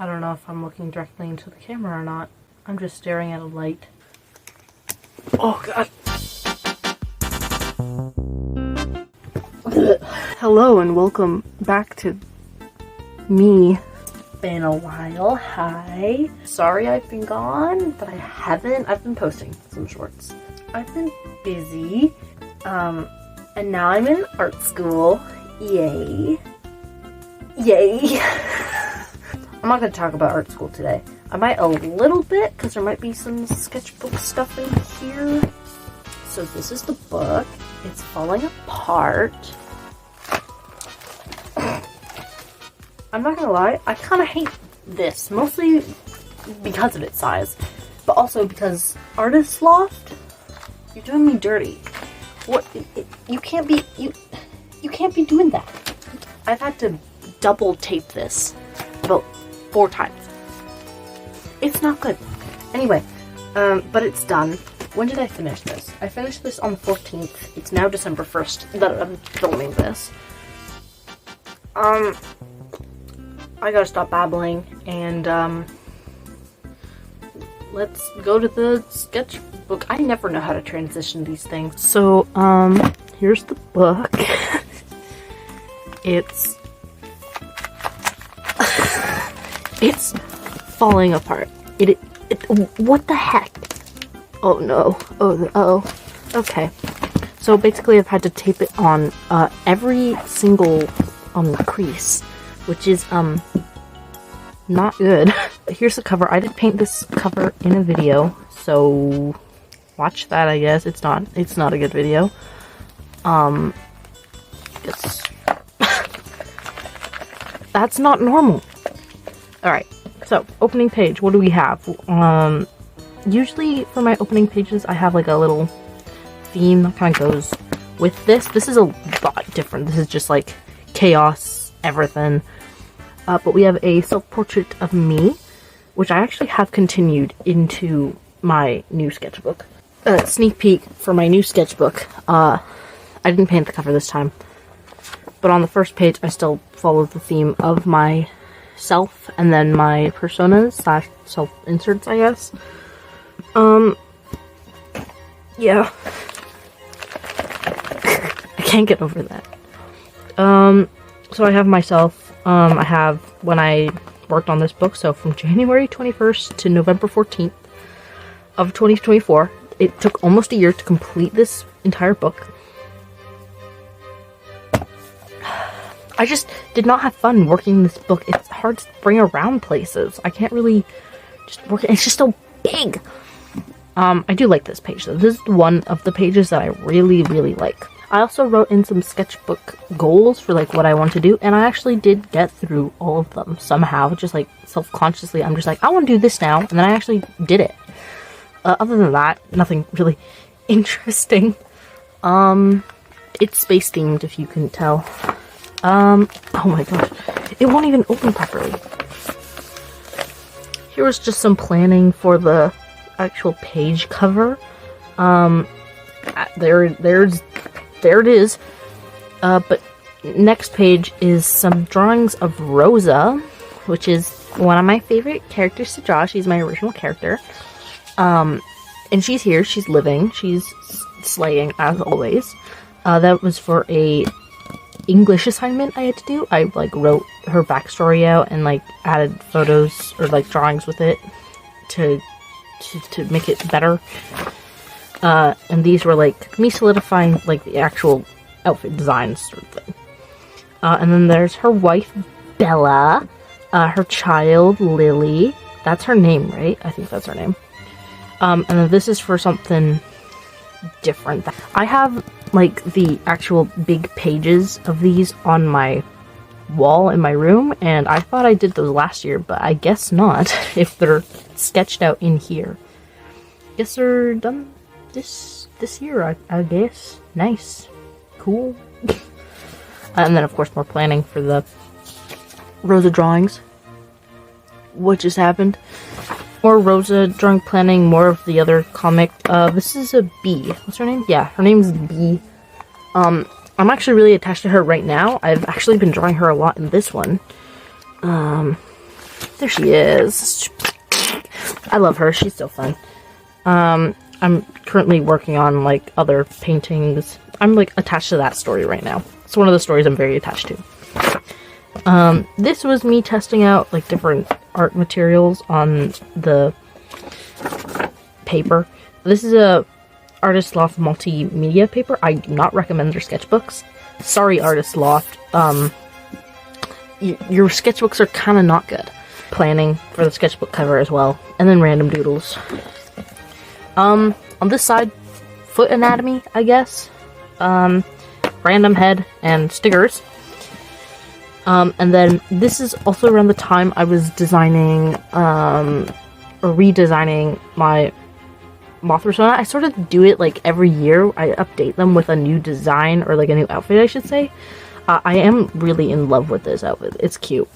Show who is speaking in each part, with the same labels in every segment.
Speaker 1: I don't know if I'm looking directly into the camera or not. I'm just staring at a light. Oh god. Hello and welcome back to me. Been a while. Hi. Sorry I've been gone, but I haven't. I've been posting some shorts. I've been busy. And now I'm in art school. Yay. Yay. I'm not going to talk about art school today. I might a little bit, because there might be some sketchbook stuff in here. So this is the book. It's falling apart. I'm not going to lie, I kind of hate this. Mostly because of its size. But also because Artist Loft, you're doing me dirty. What? You can't be, you can't be doing that. I've had to double tape this about 4 times. It's not good. Anyway, but it's done. When did I finish this? I finished this on the 14th. It's now December 1st that I'm filming this. I gotta stop babbling and, let's go to the sketchbook. I never know how to transition these things. So, here's the book. It's falling apart. What the heck? Oh no. Oh. Okay. So basically I've had to tape it on, every single, crease, which is, not good. Here's the cover. I did paint this cover in a video, so watch that, I guess. It's not a good video. It's that's not normal. Alright, so opening page, what do we have? Usually for my opening pages I have like a little theme that kind of goes with this. This is a lot different. This is just like chaos, everything. But we have a self-portrait of me, which I actually have continued into my new sketchbook. Sneak peek for my new sketchbook. I didn't paint the cover this time. But on the first page, I still followed the theme of myself and then my personas / self-inserts, I guess. Yeah. I can't get over that. So I have myself. I have when I worked on this book, so from January 21st to November 14th of 2024. It took almost a year to complete this entire book. I just did not have fun working this book. It's hard to bring around places. I can't really just work it. It's just so big. I do like this page though. This is one of the pages that I really, really like. I also wrote in some sketchbook goals for like what I want to do, and I actually did get through all of them somehow. Just like self-consciously, I'm just like, I want to do this now, and then I actually did it. Other than that, nothing really interesting. It's space themed, if you couldn't tell. Oh my gosh, it won't even open properly. Here was just some planning for the actual page cover. There it is. But next page is some drawings of Rosa, which is one of my favorite characters to draw. She's my original character. And she's here. She's living. She's slaying, as always. That was for a English assignment I had to do. I, like, wrote her backstory out and, like, added photos or, like, drawings with it to make it better. And these were like me solidifying like the actual outfit design sort of thing. And then there's her wife Bella, her child Lily. That's her name, right? I think that's her name. And then this is for something different. I have like the actual big pages of these on my wall in my room, and I thought I did those last year, but I guess not. If they're sketched out in here, guess they're done this year, I guess. Nice. Cool. And then of course more planning for the Rosa drawings, what just happened. More Rosa drawing planning, more of the other comic. This is a Bee. What's her name? Yeah, her name's Bee. I'm actually really attached to her right now. I've actually been drawing her a lot in this one. There she is. I love her. She's so fun. I'm currently working on like other paintings. I'm like attached to that story right now. It's one of the stories I'm very attached to. This was me testing out like different art materials on the paper. This is a Artist Loft multimedia paper. I do not recommend their sketchbooks. Sorry, Artist Loft. Your sketchbooks are kind of not good. Planning for the sketchbook cover as well, and then random doodles. On this side, foot anatomy, I guess. Random head and stickers. And then this is also around the time I was designing, or redesigning my moth persona. I sort of do it like every year. I update them with a new design, or like a new outfit, I should say. I am really in love with this outfit. It's cute.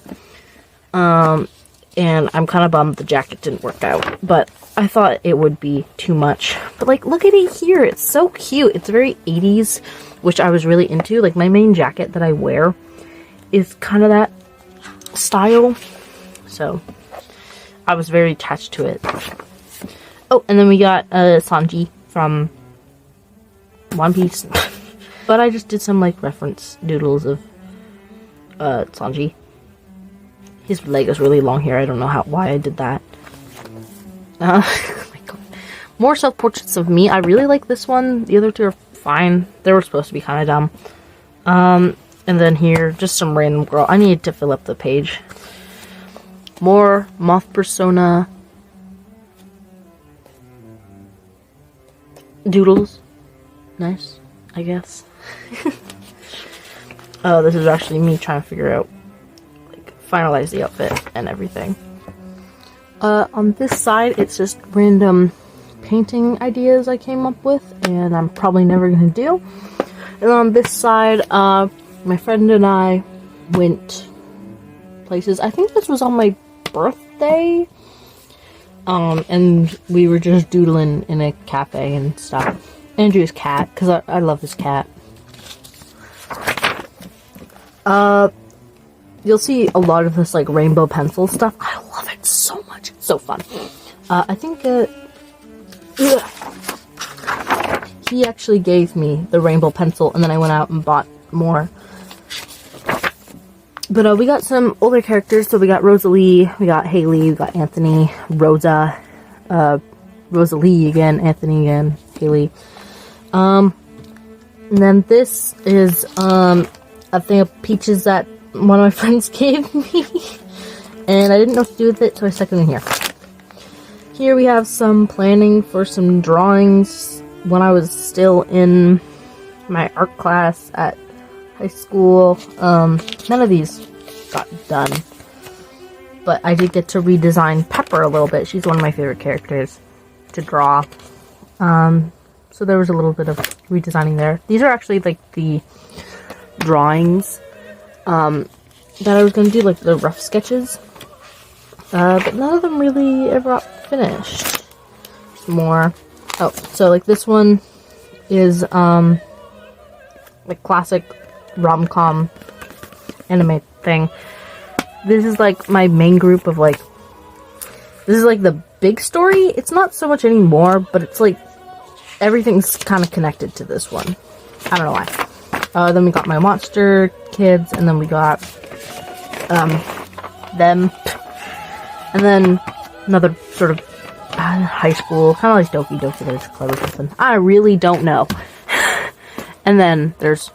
Speaker 1: And I'm kind of bummed the jacket didn't work out, but I thought it would be too much. But like, look at it here. It's so cute. It's very 80s, which I was really into. Like, my main jacket that I wear is kind of that style. So I was very attached to it. Oh, and then we got Sanji from One Piece. But I just did some like reference doodles of Sanji. His leg is really long here. I don't know why I did that. Oh my God. More self-portraits of me. I really like this one. The other two are fine. They were supposed to be kind of dumb. And then here, just some random girl. I needed to fill up the page. More moth persona doodles. Nice, I guess. Oh, this is actually me trying to figure out, like, finalize the outfit and everything. On this side, it's just random painting ideas I came up with, and I'm probably never gonna do. And on this side, my friend and I went places. I think this was on my birthday. And we were just doodling in a cafe and stuff. Andrew's cat, because I love his cat. You'll see a lot of this like rainbow pencil stuff. I love it so much. It's so fun. I think he actually gave me the rainbow pencil, and then I went out and bought more. But we got some older characters. So we got Rosalie, we got Haley, we got Anthony, Rosa, Rosalie again, Anthony again, Haley. And then this is a thing of peaches that one of my friends gave me, and I didn't know what to do with it, so I stuck it in here. Here we have some planning for some drawings when I was still in my art class at high school. None of these got done, but I did get to redesign Pepper a little bit. She's one of my favorite characters to draw. So there was a little bit of redesigning there. These are actually like the drawings that I was going to do, like the rough sketches, but none of them really ever got finished. Some more. Oh, so like this one is like classic rom-com anime thing. This is like my main group of like, this is like the big story. It's not so much anymore, but it's like everything's kind of connected to this one. I don't know why. Then we got my monster kids, and then we got them, and then another sort of high school, kind of like Doki Doki. There's clever something. I really don't know. And then there's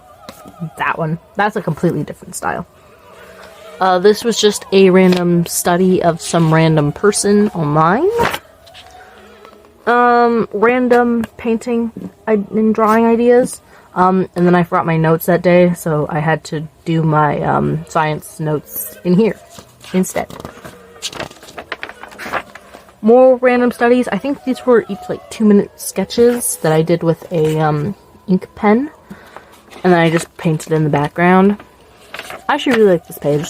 Speaker 1: that one. That's a completely different style. This was just a random study of some random person online. Random painting and drawing ideas. And then I forgot my notes that day, so I had to do my science notes in here instead. More random studies. I think these were each like 2-minute sketches that I did with a ink pen. And then I just painted in the background. I actually really like this page.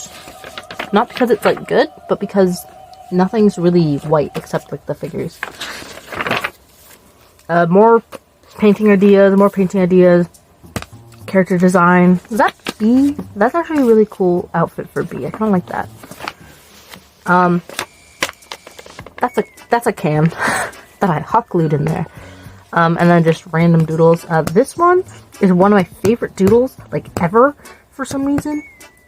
Speaker 1: Not because it's like good, but because nothing's really white except like the figures. More painting ideas, character design. Is that B? That's actually a really cool outfit for B. I kind of like that. That's a can that I hot glued in there. And then just random doodles. This one is one of my favorite doodles, like, ever, for some reason.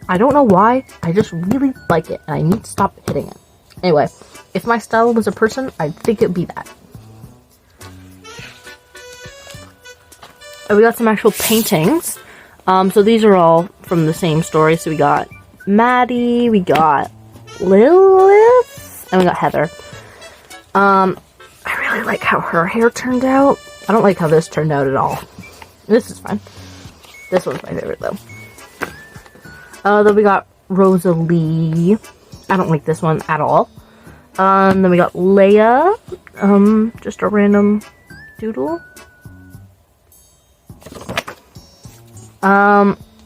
Speaker 1: I don't know why, I just really like it, and I need to stop hitting it. Anyway, if my style was a person, I'd think it'd be that. And we got some actual paintings. So these are all from the same story. So we got Maddie, we got Lilith, and we got Heather. I really like how her hair turned out. I don't like how this turned out at all. This is fine. This one's my favorite, though. Then we got Rosalie. I don't like this one at all. Then we got Leia. Just a random doodle.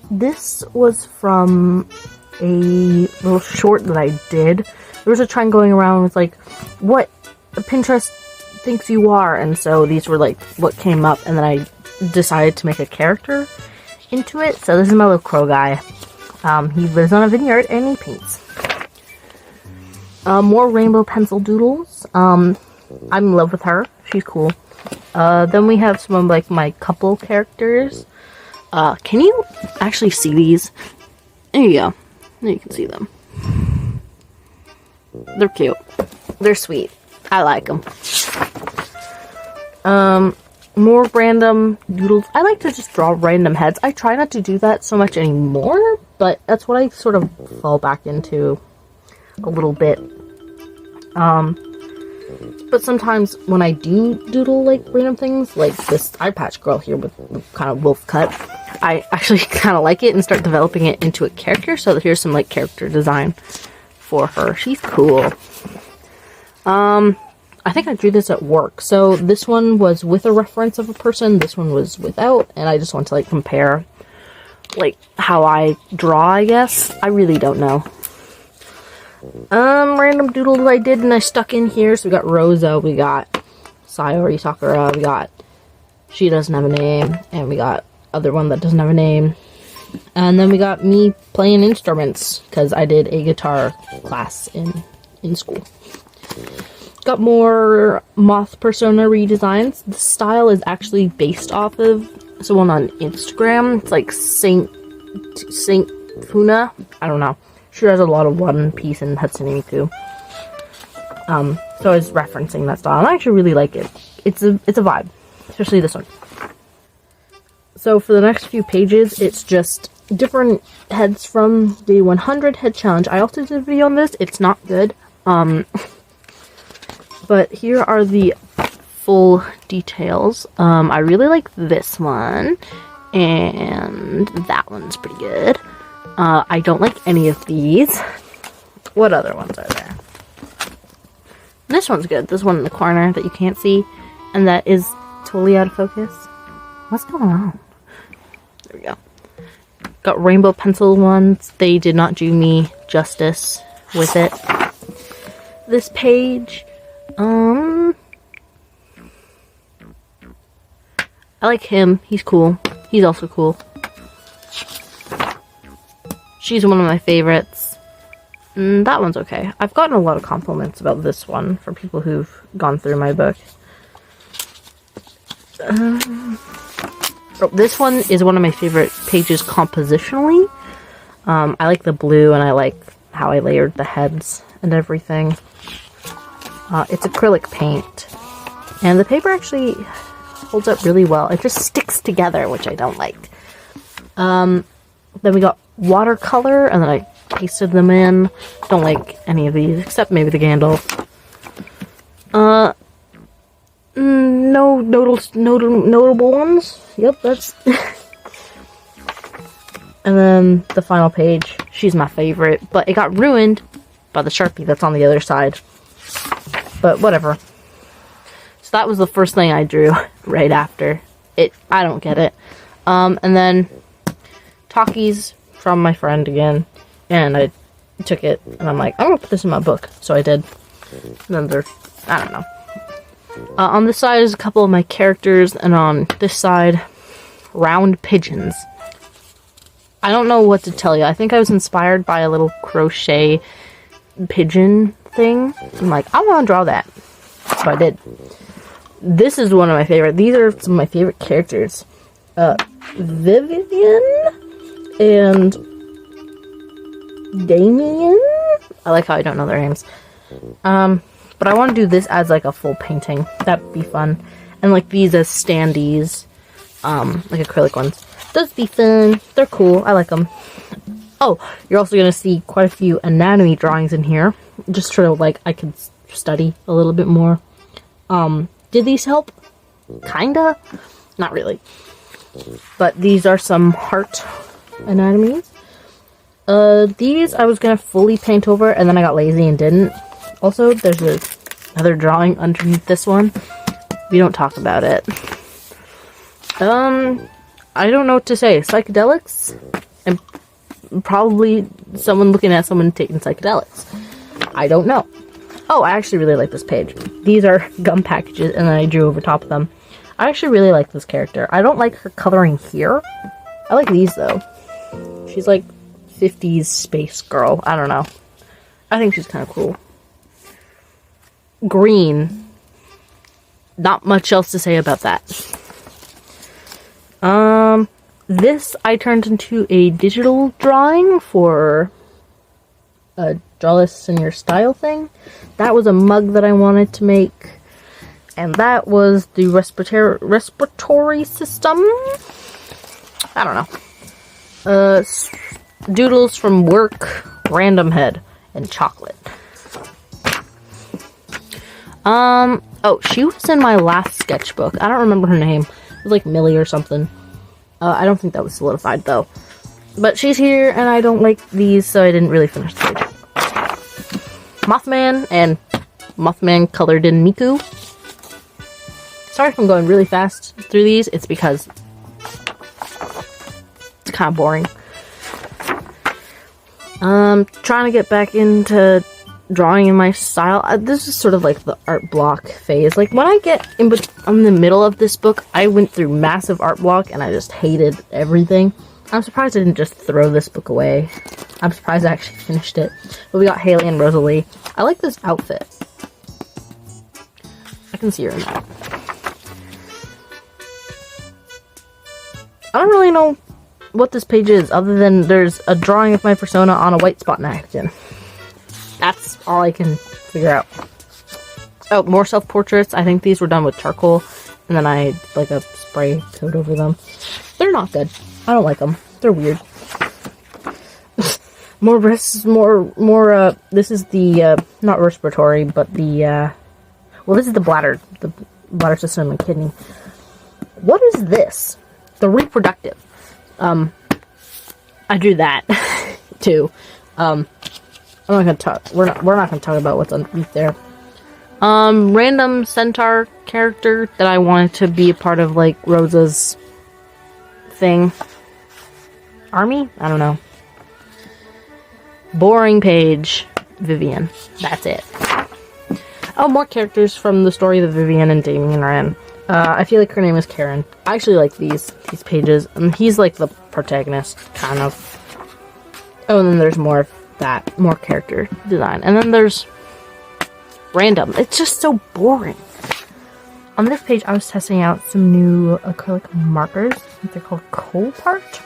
Speaker 1: This was from a little short that I did. There was a trend going around with, like, what Pinterest thinks you are, and so these were, like, what came up, and then I decided to make a character into it. So this is my little crow guy. He lives on a vineyard, and he paints. More rainbow pencil doodles. I'm in love with her. She's cool. Then we have some of, like, my couple characters. Can you actually see these? There you go. There you can see them. They're cute. They're sweet. I like them. More random doodles. I like to just draw random heads. I try not to do that so much anymore, but that's what I sort of fall back into a little bit. But sometimes when I do doodle, like, random things, like this eye patch girl here with kind of wolf cut, I actually kind of like it and start developing it into a character. So here's some, like, character design for her. She's cool. I think I drew this at work. So this one was with a reference of a person. This one was without. And I just want to, like, compare, like, how I draw, I guess. I really don't know. Random doodles I did and I stuck in here. So we got Rosa, we got Sayori Sakura, we got She Doesn't Have a Name, and we got other one that doesn't have a name. And then we got me playing instruments, because I did a guitar class in school. Got more moth persona redesigns. The style is actually based off of someone on Instagram. It's like Saint Funa. I don't know. She has a lot of One Piece and Hatsune Miku. So I was referencing that style, and I actually really like it. It's a vibe, especially this one. So for the next few pages, it's just different heads from the 100 head challenge. I also did a video on this. It's not good. But here are the full details. I really like this one, and that one's pretty good. I don't like any of these. What other ones are there? This one's good. This one in the corner that you can't see, and that is totally out of focus. What's going on? There we go. Got rainbow pencil ones. They did not do me justice with it. This page, I like him. He's cool. He's also cool. She's one of my favorites. That one's okay. I've gotten a lot of compliments about this one from people who've gone through my book. This one is one of my favorite pages compositionally. I like the blue, and I like how I layered the heads and everything. It's acrylic paint, and the paper actually holds up really well. It just sticks together, which I don't like. Then we got watercolor, and then I pasted them in. Don't like any of these, except maybe the Gandalf. No notable ones. Yep, that's... And then the final page, she's my favorite, but it got ruined by the Sharpie that's on the other side. But whatever. So that was the first thing I drew right after it. I don't get it. And then talkies from my friend again, and I took it, and I'm like, I'm gonna put this in my book. So I did. And then there's, I don't know. On this side is a couple of my characters, and on this side, round pigeons. I don't know what to tell you. I think I was inspired by a little crochet pigeon thing. I'm like, I want to draw that. So I did. This is one of my favorite. These are some of my favorite characters. Vivian and Damien. I like how I don't know their names. But I want to do this as like a full painting. That'd be fun. And like these as standees. Like acrylic ones. Those be fun. They're cool. I like them. Oh, you're also going to see quite a few anatomy drawings in here. Just sort of like I could study a little bit more. Did these help? Kinda. Not really. But these are some heart anatomies. These I was gonna fully paint over, and then I got lazy and didn't. Also, there's another drawing underneath this one. We don't talk about it. I don't know what to say. Psychedelics? And probably someone looking at someone taking psychedelics. I don't know. Oh, I actually really like this page. These are gum packages, and then I drew over top of them. I actually really like this character. I don't like her coloring here. I like these, though. She's like 50s space girl. I don't know. I think she's kind of cool. Green. Not much else to say about that. This I turned into a digital drawing for a Draw This in Your Style thing. That was a mug that I wanted to make. And that was the respiratory system. I don't know. Doodles from work, random head, and chocolate. Oh, she was in my last sketchbook. I don't remember her name. It was like Millie or something. I don't think that was solidified, though. But she's here, and I don't like these, so I didn't really finish the page. Mothman, and Mothman colored in Miku. Sorry if I'm going really fast through these. It's because it's kind of boring. Trying to get back into drawing in my style. This is sort of like the art block phase. Like when I get in the middle of this book, I went through massive art block and I just hated everything. I'm surprised I didn't just throw this book away. I'm surprised I actually finished it. But we got Haley and Rosalie. I like this outfit. I can see her in that. I don't really know what this page is, other than there's a drawing of my persona on a white spot napkin. That's all I can figure out. Oh, more self-portraits. I think these were done with charcoal, and then I like a spray coat over them. They're not good. I don't like them. They're weird. More wrists, more, this is the, not respiratory, but the, well, this is the bladder system and kidney. What is this? The reproductive. I drew that, too. I'm not gonna talk, we're not gonna talk about what's underneath there. Random centaur character that I wanted to be a part of, like, Rosa's thing. Army? I don't know. Boring page. Vivian. That's it. Oh, more characters from the story that Vivian and Damien are in. I feel like her name is Karen. I actually like these pages. He's like the protagonist, kind of. Oh, and then there's more of that. More character design. And then there's random. It's just so boring. On this page, I was testing out some new acrylic markers. I think they're called Colpart.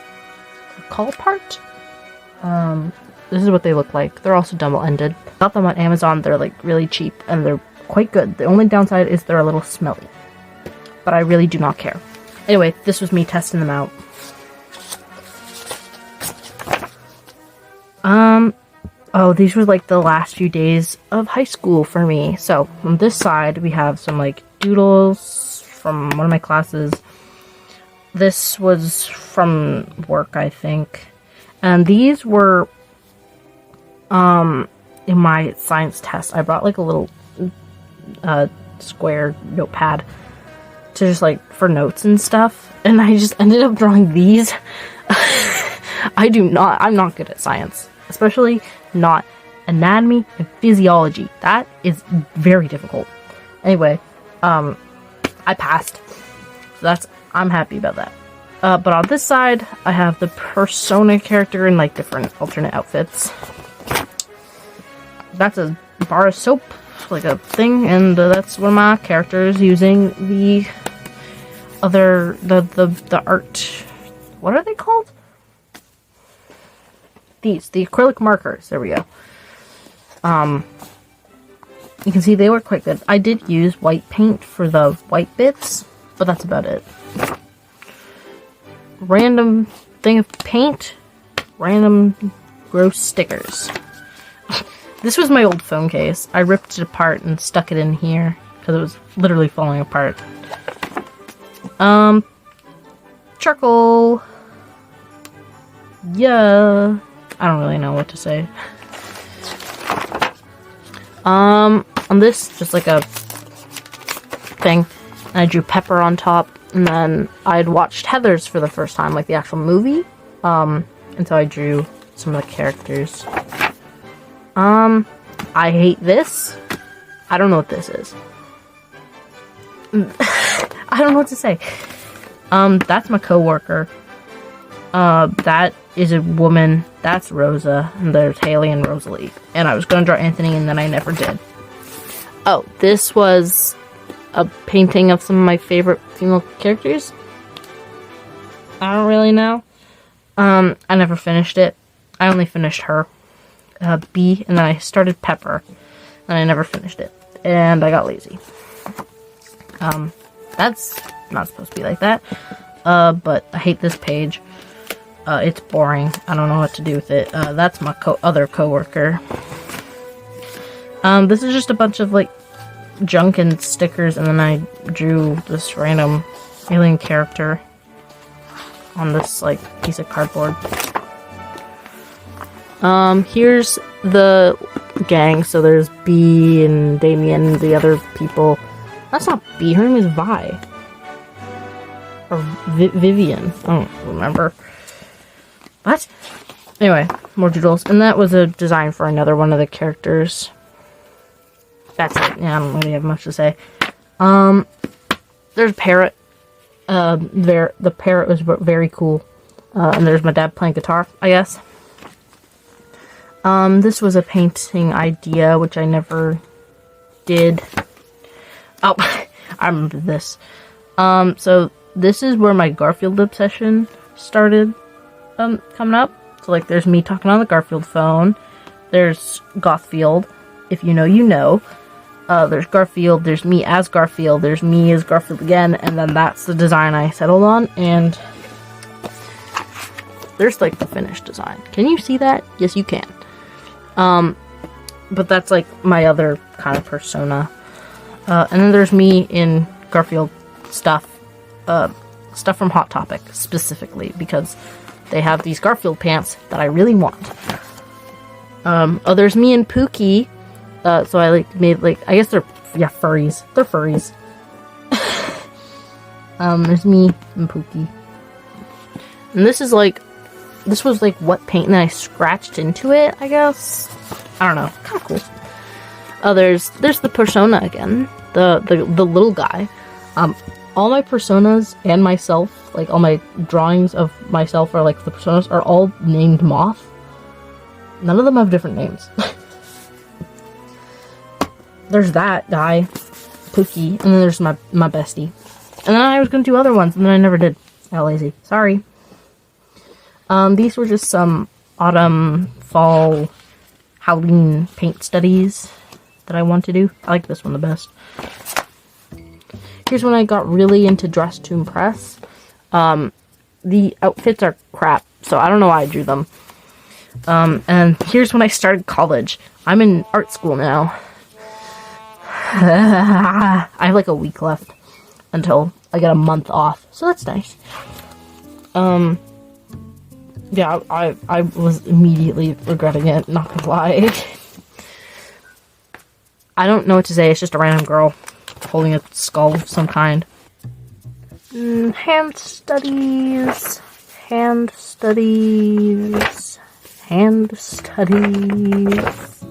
Speaker 1: This is what they look like. They're also double-ended. Got them on Amazon. They're like really cheap and they're quite good. The only downside is they're a little smelly. But I really do not care. Anyway, this was me testing them out. Oh, these were like the last few days of high school for me. So, on this side, we have some like doodles from one of my classes. This was from work, I think. And these were, in my science test. I brought like a little, square notepad to just like, for notes and stuff. And I just ended up drawing these. I'm not good at science. Especially not anatomy and physiology. That is very difficult. Anyway, I passed. So I'm happy about that. But on this side, I have the persona character in like different alternate outfits. that's a bar of soap, like a thing, and that's one of my characters using the other, the art, what are they called? The acrylic markers, there we go. You can see they were quite good. I did use white paint for the white bits, but that's about it. Random thing of paint, random gross stickers. This was my old phone case. I ripped it apart and stuck it in here because it was literally falling apart. Charcoal. Yeah. I don't really know what to say. On this, just like a thing, I drew Pepper on top, and then I'd watched Heathers for the first time, like the actual movie, and so I drew some of the characters. I hate this. I don't know what this is. I don't know what to say. That's my coworker. That is a woman. That's Rosa. And there's Haley and Rosalie. And I was going to draw Anthony, and then I never did. Oh, this was a painting of some of my favorite female characters. I don't really know. I never finished it. I only finished her. B, and then I started Pepper, and I never finished it. And I got lazy. That's not supposed to be like that. But I hate this page. It's boring. I don't know what to do with it. That's my other coworker. This is just a bunch of, like, junk and stickers, and then I drew this random alien character on this, like, piece of cardboard. Here's the gang. So there's B and Damien, the other people. That's not B, her name is Vi. Or Vivian. I don't remember. What? Anyway, more doodles. And that was a design for another one of the characters. That's it. Yeah, I don't really have much to say. There's a parrot. The parrot was very cool. And there's my dad playing guitar, I guess. This was a painting idea, which I never did. Oh, I remember this. So this is where my Garfield obsession started, coming up. So, like, there's me talking on the Garfield phone. There's Gothfield. If you know, you know. There's Garfield. There's me as Garfield. There's me as Garfield again. And then that's the design I settled on. And there's, like, the finished design. Can you see that? Yes, you can. But that's, like, my other kind of persona. And then there's me in Garfield stuff. Stuff from Hot Topic, specifically, because they have these Garfield pants that I really want. Oh, there's me and Pookie. So I, like, made, like, I guess they're, yeah, furries. They're furries. There's me and Pookie. And this is, like, this was, like, what paint, and then I scratched into it, I guess. I don't know. Kind of cool. Oh, there's the persona again. The little guy. All my personas and myself, like, all my drawings of myself are, like, the personas are all named Moth. None of them have different names. There's that guy, Pookie, and then there's my bestie. And then I was gonna do other ones, and then I never did. I got lazy. Sorry. These were just some autumn, fall, Halloween paint studies that I want to do. I like this one the best. Here's when I got really into Dress to Impress. The outfits are crap, so I don't know why I drew them. And here's when I started college. I'm in art school now. I have like a week left until I get a month off, so that's nice. Yeah, I was immediately regretting it, not gonna lie. I don't know what to say, it's just a random girl holding a skull of some kind. Hand studies. Hand studies. Hand studies.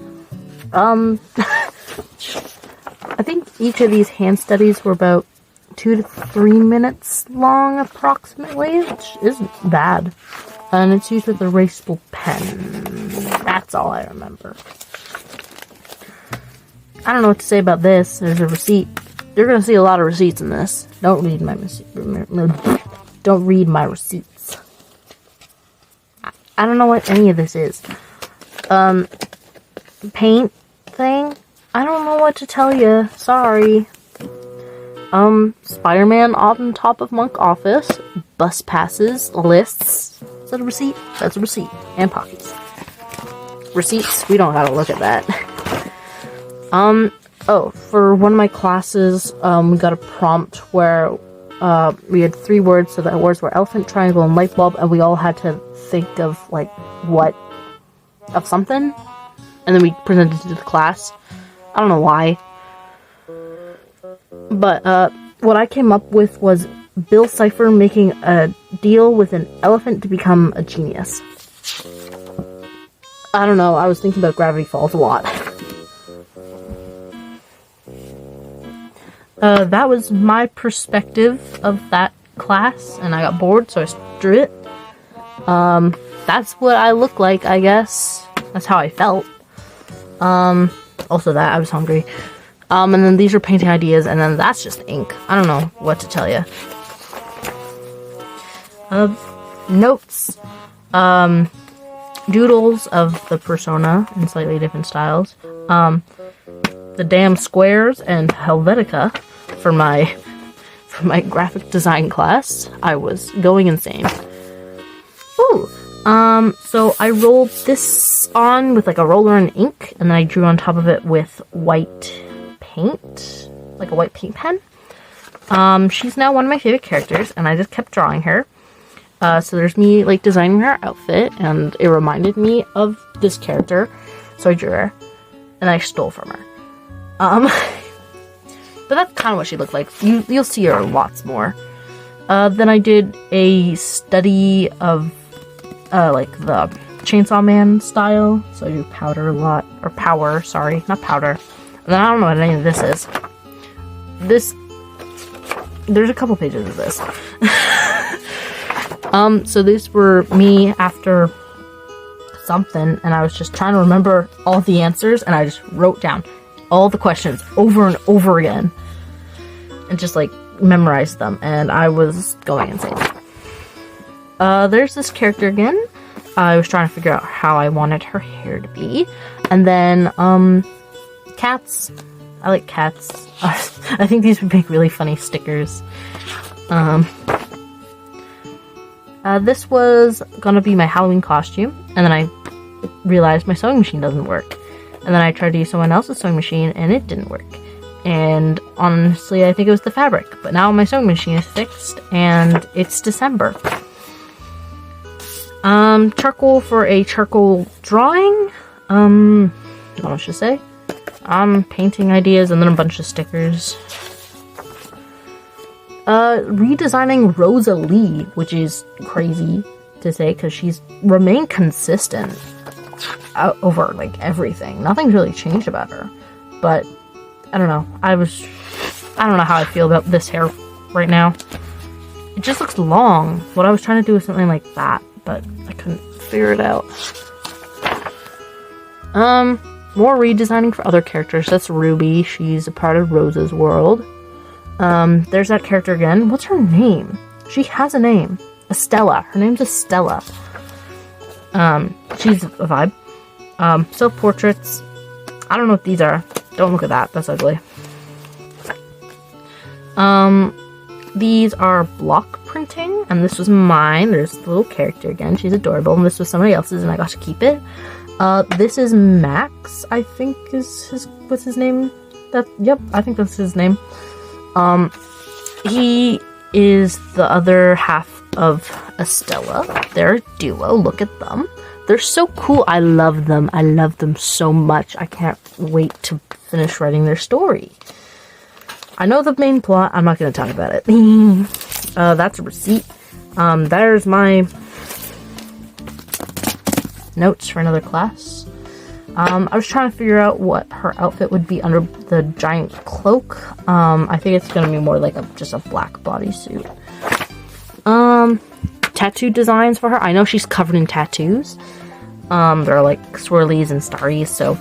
Speaker 1: I think each of these hand studies were about 2 to 3 minutes long, approximately, which isn't bad. And it's used with a erasable pen. That's all I remember. I don't know what to say about this. There's a receipt. You're gonna see a lot of receipts in this. Don't read my Don't read my receipts. I don't know what any of this is. Paint thing? I don't know what to tell you. Sorry. Spider-Man on top of Monk Office. Bus passes. Lists. Is that a receipt? That's a receipt. And pockets. Receipts? We don't gotta look at that. Oh, for one of my classes, we got a prompt where we had 3 words, so the words were elephant, triangle, and light bulb, and we all had to think of, like, of something, and then we presented it to the class. I don't know why. But, what I came up with was Bill Cipher making a deal with an elephant to become a genius. I don't know, I was thinking about Gravity Falls a lot. That was my perspective of that class, and I got bored, so I drew it. That's what I look like, I guess. That's how I felt. Also that, I was hungry. And then these are painting ideas, and then that's just ink. I don't know what to tell you. Notes. Doodles of the persona in slightly different styles. The damn squares and Helvetica for my graphic design class. I was going insane. Ooh. So I rolled this on with like a roller and ink, and then I drew on top of it with white paint, like a white paint pen. She's now one of my favorite characters, and I just kept drawing her. So there's me like designing her outfit, and it reminded me of this character, so I drew her, and I stole from her. But that's kind of what she looked like. You'll see her lots more. Then I did a study of like the Chainsaw Man style, so I do powder a lot, or power, sorry, not powder. And then I don't know what any of this is. There's a couple pages of this. So these were me after something, and I was just trying to remember all the answers, and I just wrote down all the questions over and over again, and just like memorized them, and I was going insane. There's this character again. I was trying to figure out how I wanted her hair to be, and then cats. I like cats. I think these would make really funny stickers. This was gonna be my Halloween costume, and then I realized my sewing machine doesn't work. And then I tried to use someone else's sewing machine, and it didn't work. And honestly, I think it was the fabric. But now my sewing machine is fixed, and it's December. Charcoal for a charcoal drawing. What should I say? Painting ideas, and then a bunch of stickers. Redesigning Rosalie, which is crazy to say because she's remained consistent over like everything. Nothing's really changed about her, but I don't know. I don't know how I feel about this hair right now. It just looks long. What I was trying to do was something like that, but I couldn't figure it out. More redesigning for other characters. That's Ruby. She's a part of Rosa's world. There's that character again. What's her name? She has a name. Estella. Her name's Estella. She's a vibe. Self-portraits. I don't know what these are. Don't look at that. That's ugly. These are block printing, and this was mine. There's the little character again. She's adorable, and this was somebody else's, and I got to keep it. This is Max, I think what's his name? Yep, I think that's his name. He is the other half of Estella. They're a duo. Look at them. They're so cool. I love them. I love them so much. I can't wait to finish writing their story. I know the main plot. I'm not going to talk about it. That's a receipt. There's my notes for another class. I was trying to figure out what her outfit would be under the giant cloak. I think it's going to be more like just a black bodysuit. Tattoo designs for her. I know she's covered in tattoos. They're like swirlies and starries, so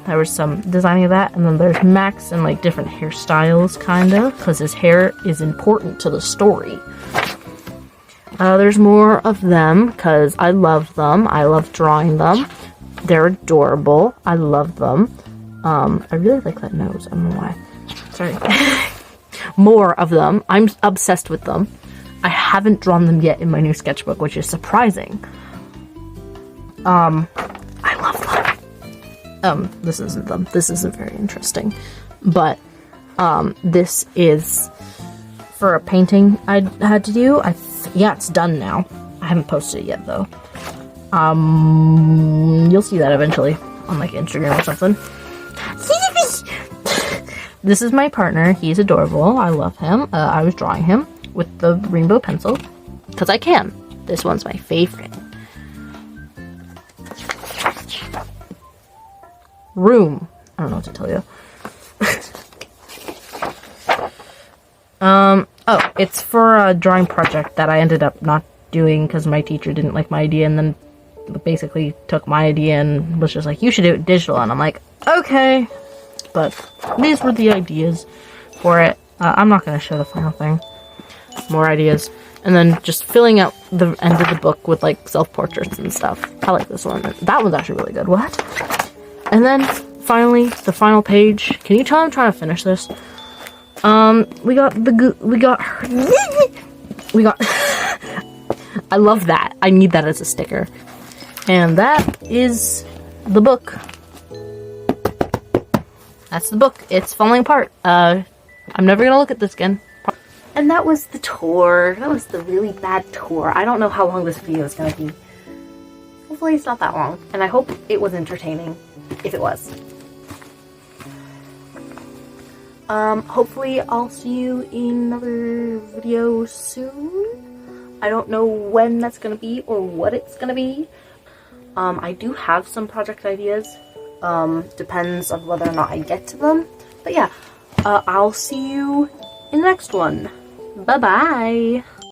Speaker 1: There was some designing of that, and then there's Max and like different hairstyles, kind of, because his hair is important to the story. There's more of them, because I love them. I love drawing them. They're adorable. I love them. I really like that nose. I don't know why. Sorry. More of them. I'm obsessed with them. I haven't drawn them yet in my new sketchbook, which is surprising. I love them. This isn't them. This isn't very interesting. But, this is for a painting I had to do. Yeah, it's done now. I haven't posted it yet, though. You'll see that eventually on, like, Instagram or something. This is my partner. He's adorable. I love him. I was drawing him with the rainbow pencil because I can. This one's my favorite. Room. I don't know what to tell you. Oh, it's for a drawing project that I ended up not doing because my teacher didn't like my idea, and then basically took my idea and was just like, you should do it digital, and I'm like, okay. But these were the ideas for it. I'm not going to show the final thing. More ideas. And then just filling out the end of the book with, like, self-portraits and stuff. I like this one. That one's actually really good. What? And then, finally, the final page. Can you tell I'm trying to finish this? We got I love that. I need that as a sticker. And that is the book. That's the book. It's falling apart. I'm never gonna look at this again. And that was the tour. That was the really bad tour. I don't know how long this video is gonna be. Hopefully it's not that long. And I hope it was entertaining, if it was. Hopefully I'll see you in another video soon. I don't know when that's gonna be or what it's gonna be. I do have some project ideas. Depends on whether or not I get to them. But yeah, I'll see you in the next one. Bye-bye.